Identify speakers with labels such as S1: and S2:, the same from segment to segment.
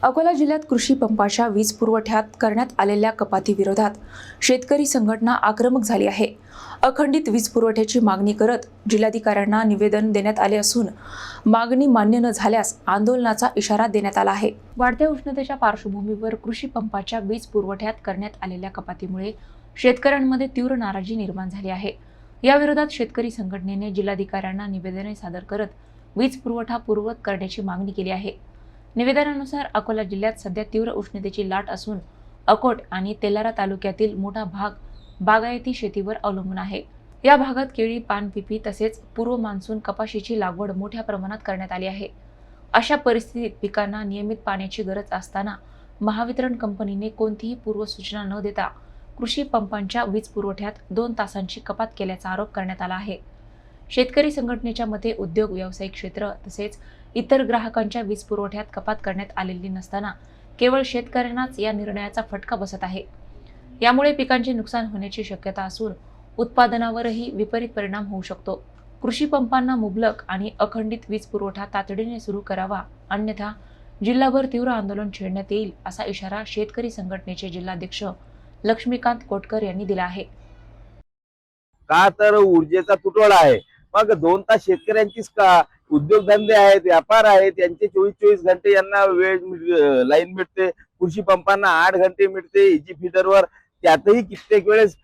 S1: अकोला जिल्ह्यात कृषी पंपाच्या वीज पुरवठ्यात करण्यात आलेल्या कपातीविरोधात शेतकरी संघटना आक्रमक झाली आहे। अखंडित वीज पुरवठ्याची मागणी करत जिल्हाधिकाऱ्यांना निवेदन देण्यात आले असून मागणी मान्य न झाल्यास आंदोलनाचा इशारा देण्यात आला आहे। वाढत्या उष्णतेच्या पार्श्वभूमीवर कृषी पंपाच्या वीज पुरवठ्यात करण्यात आलेल्या कपातीमुळे शेतकऱ्यांमध्ये तीव्र नाराजी निर्माण झाली आहे। या विरोधात शेतकरी संघटनेने जिल्हाधिकाऱ्यांना निवेदने सादर करत वीज पुरवठा पूर्ववत करण्याची मागणी केली आहे। निवेदनानुसार अकोला जिल्ह्यात सध्या तीव्र उष्णतेची लाट असून अकोट आणि तेलारा तालुक्यातील मोठा भाग बागायती शेतीवर अवलंबून आहे। या भागात केळी, पान, पिपी तसेच पूर्व मान्सून कपाशीची लागवड मोठ्या प्रमाणात करण्यात आली आहे। अशा परिस्थितीत पिकांना नियमित पाण्याची गरज असताना महावितरण कंपनीने कोणतीही पूर्वसूचना न देता कृषी पंपांच्या वीज पुरवठ्यात 2 तासांची कपात केल्याचा आरोप करण्यात आला आहे। शेतकरी संघटनेच्या मते उद्योग, व्यावसायिक क्षेत्र तसेच इतर ग्राहकांच्या वीज पुरवठ्यात कपात करण्यात आलेली नसताना केवळ शेतकऱ्यांनाच या निर्णयाचा फटका बसत आहे। यामुळे पिकांचे नुकसान होण्याची शक्यता असून उत्पादनावरही विपरीत परिणाम होऊ शकतो। कृषी पंपांना मुबलक आणि अखंडित वीज पुरवठा तातडीने सुरू करावा, अन्यथा जिल्हाभर तीव्र आंदोलन छेडण्यात येईल असा इशारा शेतकरी संघटनेचे जिल्हाध्यक्ष लक्ष्मीकांत कोटकर यांनी दिला आहे।
S2: का तर ऊर्जेचा तुटवडा आहे। मग 2 तास शेतकऱ्यांचीच का, उद्योगधंदे आहेत, व्यापार आहेत, यांचे 24 घंटे यांना लाईन मिळते। कृषी पंपांना 8 घंटे मिळते। इजी फीडरवर त्यातही कित्येक वेळेस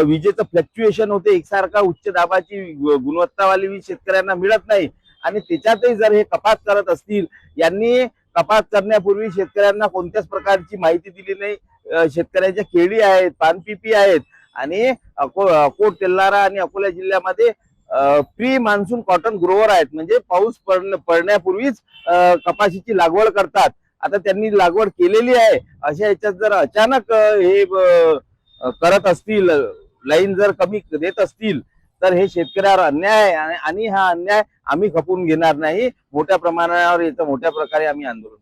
S2: विजेचं फ्लक्च्युएशन होते। एकसारखा उच्च दाबाची गुणवत्तावाली वीज शेतकऱ्यांना मिळत नाही। आणि त्याच्यातही जर हे कपात करत असतील, यांनी कपात करण्यापूर्वी शेतकऱ्यांना कोणत्याच प्रकारची माहिती दिली नाही। शेतकऱ्यांच्या केळी आहेत, पानपिपी आहेत आणि अकोट, तेलारा आणि अकोला जिल्ह्यामध्ये प्री मान्सून कॉटन ग्रोवर आहेत, म्हणजे पाऊस पडण्यापूर्वीच कपाशीची लागवड करतात। आता त्यांनी लागवड केलेली आहे, अशा याच्यात जर अचानक हे करत असतील, लाईन जर कमी देत असतील, तर हे शेतकऱ्यावर अन्याय आहे आणि हा अन्याय आम्ही खपून घेणार नाही। मोठ्या प्रमाणावर याचं मोठ्या प्रकारे आम्ही आंदोलन